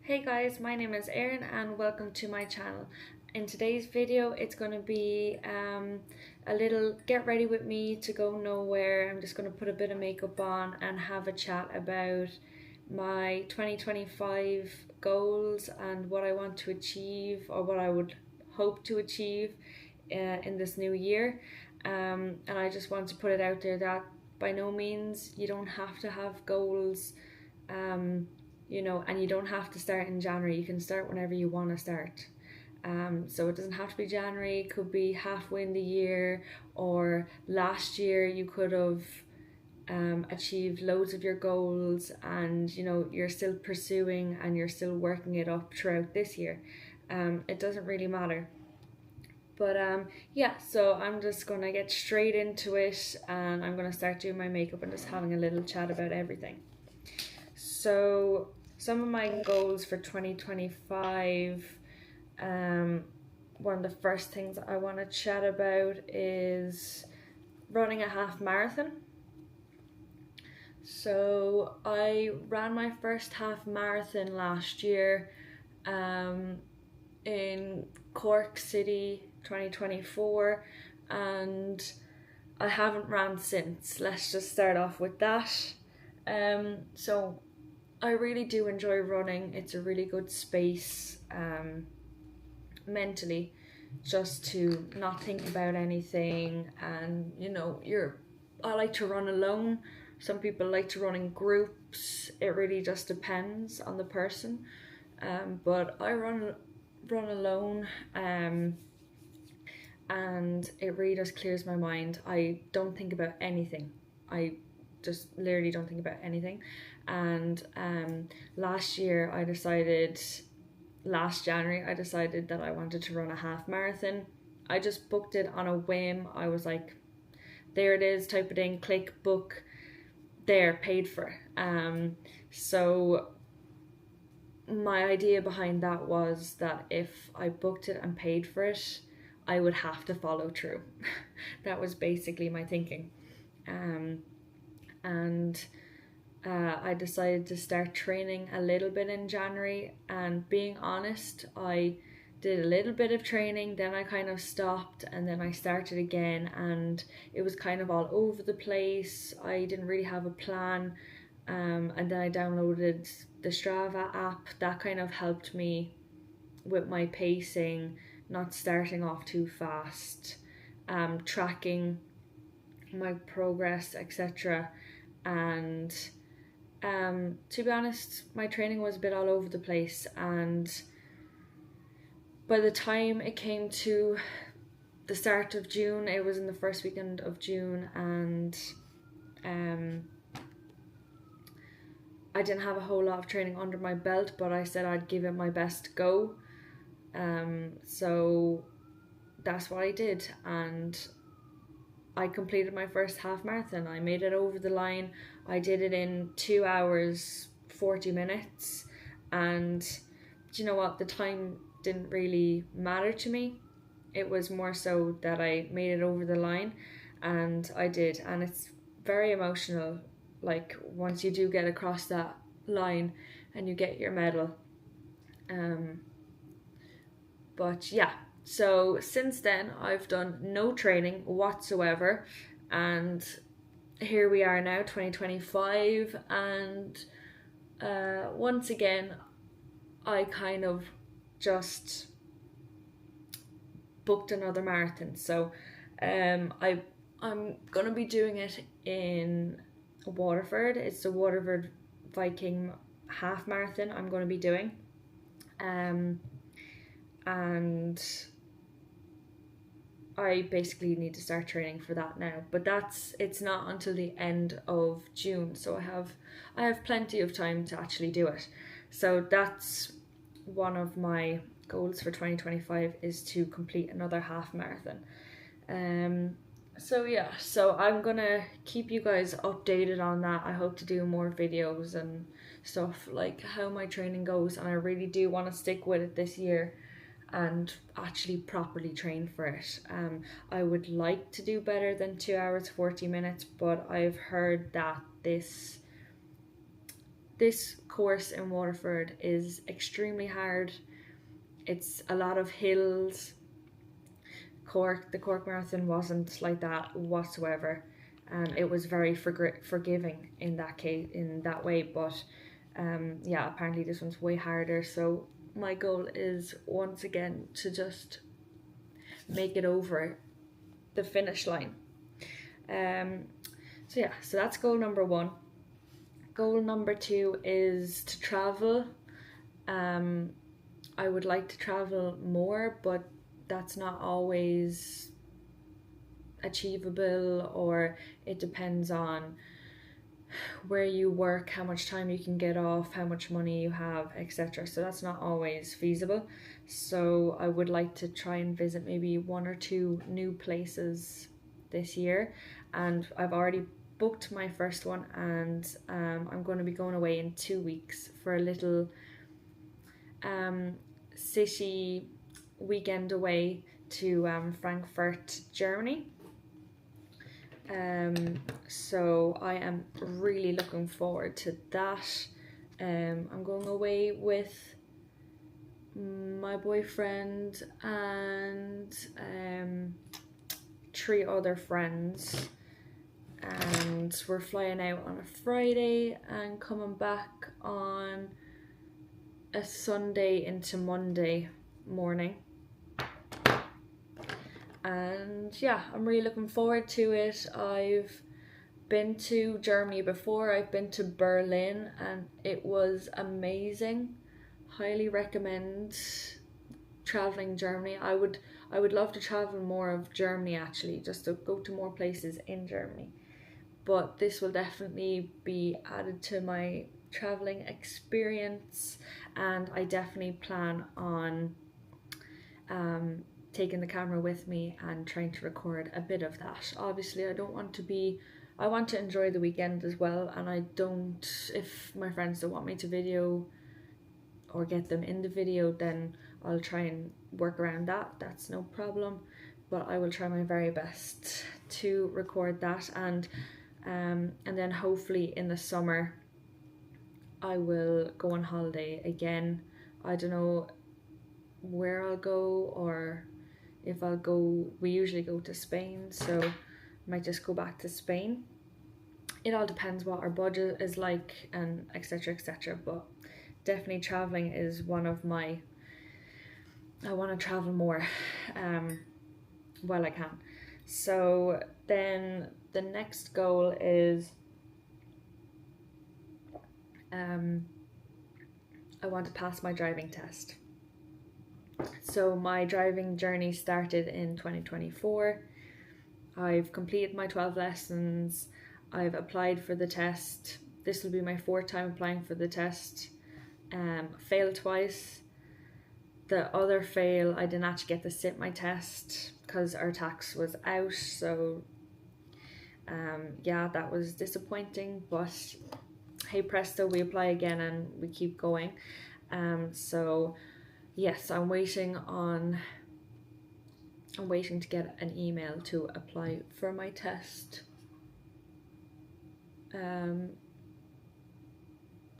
Hey guys, my name is Erin and welcome to my channel. In today's video it's going to be a little get ready with me to go nowhere. I'm just going to put a bit of makeup on and have a chat about my 2025 goals and what I want to achieve or what I would hope to achieve in this new year. And I just want to put it out there that by no means you don't have to have goals, and you don't have to start in January. You can start whenever you want to start. So it doesn't have to be January, it could be halfway in the year, or last year you could have achieved loads of your goals and you're still pursuing and you're still working it up throughout this year. It doesn't really matter. But yeah, so I'm just gonna get straight into it and I'm gonna start doing my makeup and just having a little chat about everything. So some of my goals for 2025, one of the first things I want to chat about is running a half marathon. So I ran my first half marathon last year in Cork City 2024, and I haven't ran since. Let's just start off with that. So I really do enjoy running. It's a really good space mentally, just to not think about anything. And I like to run alone. Some people like to run in groups. It really just depends on the person. But I run alone, and it really just clears my mind. I don't think about anything. I just literally don't think about anything. And last January I decided that I wanted to run a half marathon. I just booked it on a whim. I was like, there it is, type it in, click book, there, paid for. So my idea behind that was that if I booked it and paid for it, I would have to follow through. That was basically my thinking. I decided to start training a little bit in January, and being honest, I did a little bit of training, then I kind of stopped, and then I started again, and it was kind of all over the place. I didn't really have a plan, and then I downloaded the Strava app. That kind of helped me with my pacing, not starting off too fast, tracking my progress, etc. And to be honest, my training was a bit all over the place, and by the time it came to the start of June, it was in the first weekend of June, and I didn't have a whole lot of training under my belt, but I said I'd give it my best go. So that's what I did, and I completed my first half marathon. I made it over the line. I did it in 2 hours 40 minutes, and do you know what, the time didn't really matter to me. It was more so that I made it over the line, and I did, and it's very emotional, like once you do get across that line and you get your medal. But yeah, so since then I've done no training whatsoever, and here we are now, 2025, and once again I kind of just booked another marathon. So I'm gonna be doing it in Waterford. It's the Waterford Viking half marathon I'm going to be doing, and I basically need to start training for that now, but it's not until the end of June, so I have plenty of time to actually do it. So that's one of my goals for 2025, is to complete another half marathon. So yeah, so I'm gonna keep you guys updated on that. I hope to do more videos and stuff, like how my training goes, and I really do want to stick with it this year and actually properly train for it. I would like to do better than 2 hours 40 minutes, but I've heard that this this course in Waterford is extremely hard. It's a lot of hills. The Cork Marathon wasn't like that whatsoever, and it was very forgiving in that case, in that way. But yeah, apparently this one's way harder. So my goal is once again to just make it over the finish line. So yeah, so that's goal number 1. Goal number 2 is to travel. I would like to travel more, but that's not always achievable, or it depends on where you work, how much time you can get off, how much money you have, etc. So that's not always feasible. So I would like to try and visit maybe 1 or 2 new places this year, and I've already booked my first one, and I'm going to be going away in 2 weeks for a little city weekend away to Frankfurt, Germany. So I am really looking forward to that. I'm going away with my boyfriend and 3 other friends, and we're flying out on a Friday and coming back on a Sunday into Monday morning. And yeah, I'm really looking forward to it. I've been to Germany before. I've been to Berlin and it was amazing. Highly recommend traveling Germany. I would love to travel more of Germany, actually, just to go to more places in Germany. But this will definitely be added to my traveling experience, and I definitely plan on taking the camera with me and trying to record a bit of that. Obviously I want to enjoy the weekend as well, and if my friends don't want me to video or get them in the video, then I'll try and work around that. That's no problem, but I will try my very best to record that, and then hopefully in the summer I will go on holiday again. I don't know where I'll go, or if I'll go. We usually go to Spain, so I might just go back to Spain. It all depends what our budget is like, and etc, etc. But definitely traveling is one of my, I want to travel more while I can. So then the next goal is I want to pass my driving test. So my driving journey started in 2024. I've completed my 12 lessons. I've applied for the test. This will be my 4th time applying for the test. Failed twice. The other fail, I didn't actually get to sit my test because our tax was out. So yeah, that was disappointing, but hey presto, we apply again and we keep going. So yes, I'm waiting to get an email to apply for my test.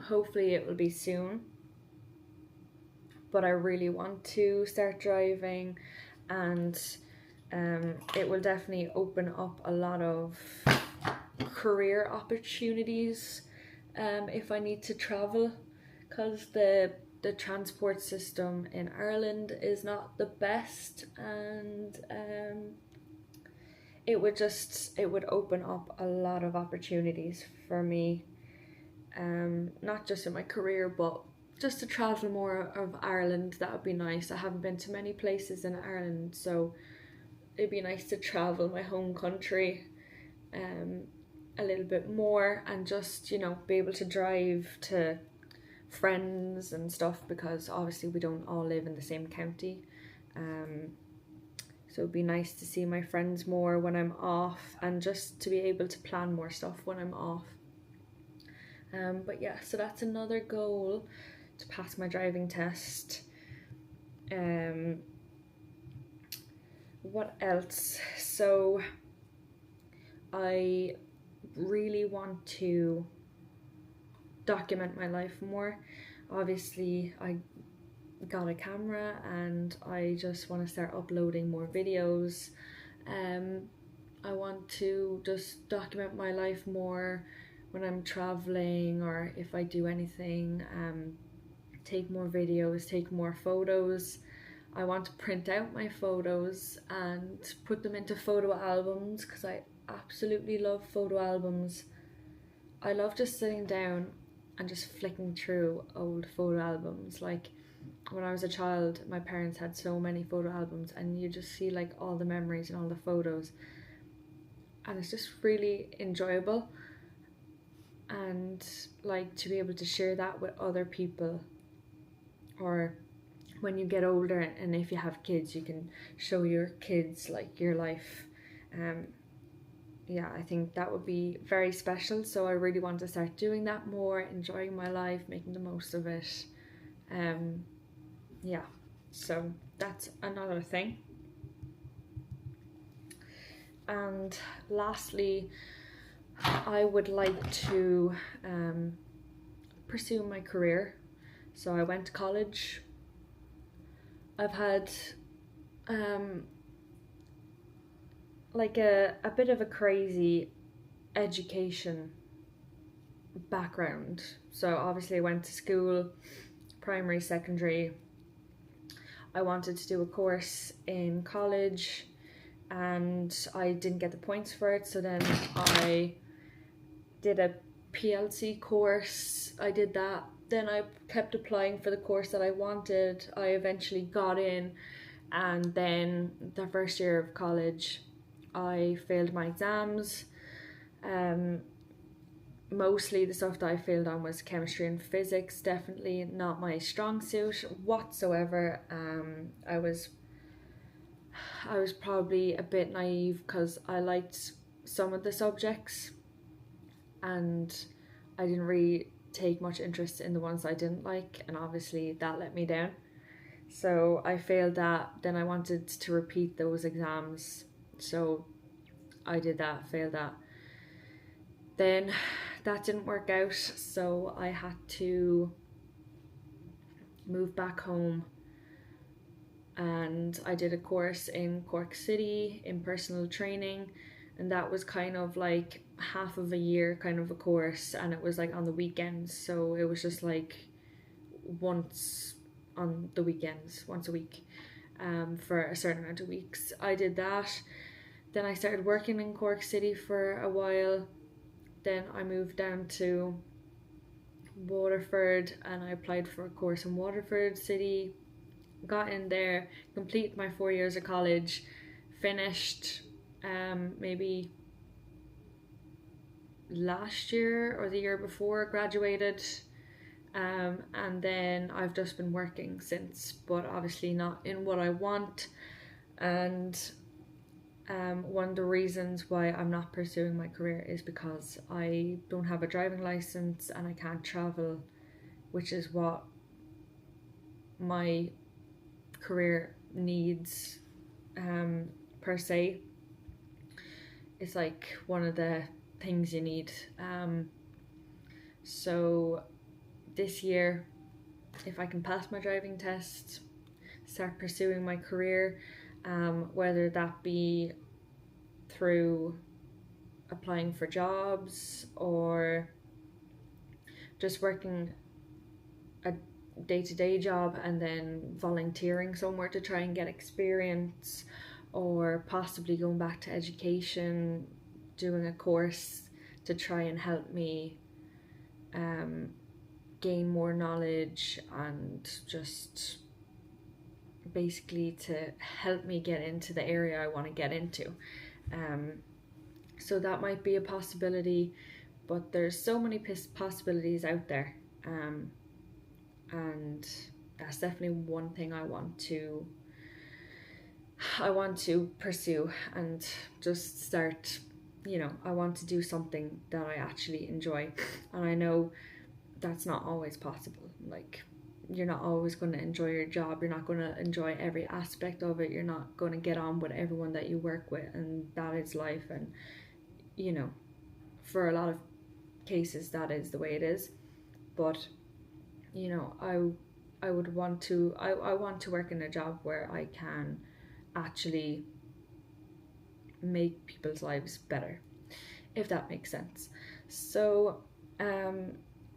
Hopefully it will be soon, but I really want to start driving, and it will definitely open up a lot of career opportunities if I need to travel, because the transport system in Ireland is not the best, and it would open up a lot of opportunities for me, not just in my career, but just to travel more of Ireland. That would be nice. I haven't been to many places in Ireland, so it'd be nice to travel my home country a little bit more, and just, you know, be able to drive to friends and stuff, because obviously we don't all live in the same county. So it'd be nice to see my friends more when I'm off, and just to be able to plan more stuff when I'm off. But yeah, so that's another goal, to pass my driving test. What else? So I really want to document my life more. Obviously I got a camera and I just want to start uploading more videos. I want to just document my life more when I'm traveling, or if I do anything, take more videos, take more photos. I want to print out my photos and put them into photo albums, because I absolutely love photo albums. I love just sitting down and just flicking through old photo albums. Like when I was a child, my parents had so many photo albums, and you just see like all the memories and all the photos, and it's just really enjoyable. And like to be able to share that with other people, or when you get older and if you have kids, you can show your kids like your life. Yeah, I think that would be very special. So I really want to start doing that more, enjoying my life, making the most of it. Yeah, so that's another thing. And lastly, I would like to pursue my career. So I went to college. I've had like a bit of a crazy education background. So obviously I went to school, primary, secondary. I wanted to do a course in college and I didn't get the points for it, so then I did a PLC course. I did that. Then I kept applying for the course that I wanted. I eventually got in, and then the first year of college I failed my exams. Mostly the stuff that I failed on was chemistry and physics, definitely not my strong suit whatsoever. I was probably a bit naive because I liked some of the subjects and I didn't really take much interest in the ones I didn't like, and obviously that let me down. So I failed that. Then I wanted to repeat those exams, so I did that, failed that. Then that didn't work out, so I had to move back home, and I did a course in Cork City in personal training, and that was kind of like half of a year kind of a course, and it was like on the weekends, so it was just like once on the weekends, once a week, for a certain amount of weeks. I did that. Then I started working in Cork City for a while. Then I moved down to Waterford and I applied for a course in Waterford City, got in there, completed my 4 years of college, finished maybe last year or the year before, graduated, and then I've just been working since, but obviously not in what I want. And one of the reasons why I'm not pursuing my career is because I don't have a driving license and I can't travel, which is what my career needs, per se. It's like one of the things you need. So this year, if I can pass my driving test, start pursuing my career, whether that be through applying for jobs or just working a day-to-day job and then volunteering somewhere to try and get experience, or possibly going back to education, doing a course to try and help me gain more knowledge and just basically to help me get into the area I want to get into. So that might be a possibility, but there's so many possibilities out there, and that's definitely one thing I want to pursue and just start. I want to do something that I actually enjoy, and I know that's not always possible. Like, you're not always going to enjoy your job, you're not going to enjoy every aspect of it, you're not going to get on with everyone that you work with, and that is life. And for a lot of cases that is the way it is, but you know, I would want to I want to work in a job where I can actually make people's lives better, if that makes sense. So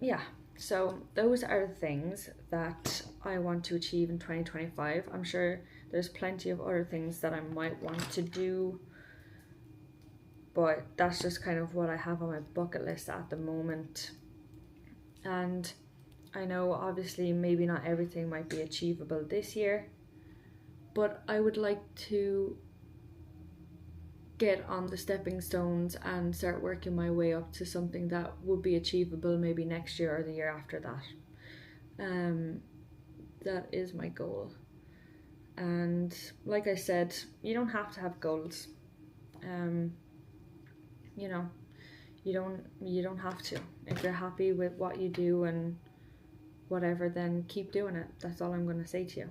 yeah, so those are the things that I want to achieve in 2025. I'm sure there's plenty of other things that I might want to do, but that's just kind of what I have on my bucket list at the moment. And I know obviously maybe not everything might be achievable this year, but I would like to get on the stepping stones and start working my way up to something that would be achievable maybe next year or the year after that. That is my goal. And like I said, you don't have to have goals. You know, you don't have to. If you're happy with what you do and whatever, then keep doing it. That's all I'm going to say to you.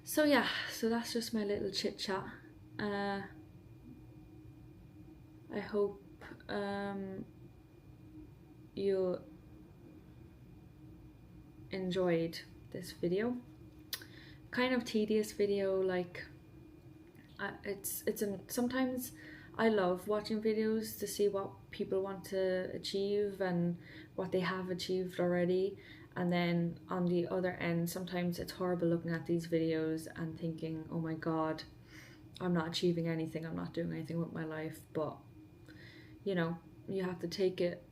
So yeah, so that's just my little chit chat. I hope you enjoyed this video. Kind of tedious video, like sometimes I love watching videos to see what people want to achieve and what they have achieved already, and then on the other end sometimes it's horrible looking at these videos and thinking, oh my god, I'm not achieving anything, I'm not doing anything with my life. But you know, you have to take it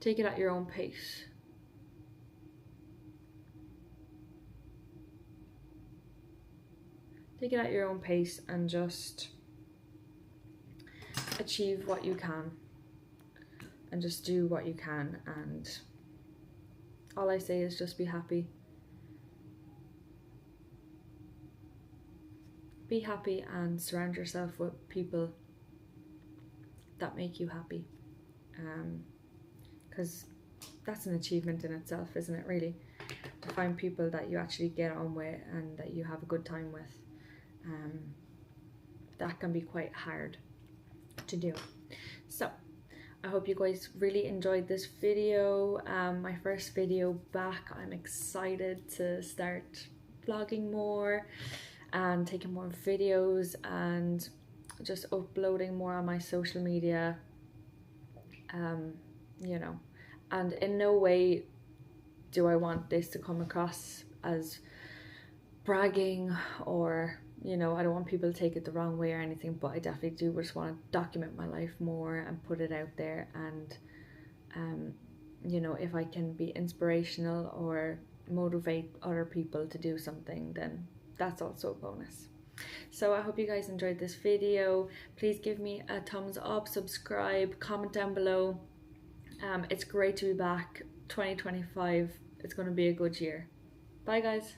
at your own pace. Take it at your own pace and just achieve what you can and just do what you can. And all I say is just be happy. Be happy and surround yourself with people that make you happy. Because that's an achievement in itself, isn't it, really? To find people that you actually get on with and that you have a good time with. That can be quite hard to do. So I hope you guys really enjoyed this video. My first video back. I'm excited to start vlogging more and taking more videos and just uploading more on my social media. You know, and in no way do I want this to come across as bragging, or you know, I don't want people to take it the wrong way or anything, but I definitely do just want to document my life more and put it out there. And you know, if I can be inspirational or motivate other people to do something, then that's also a bonus. So I hope you guys enjoyed this video. Please give me a thumbs up, subscribe, comment down below. It's great to be back. 2025, it's going to be a good year. Bye guys.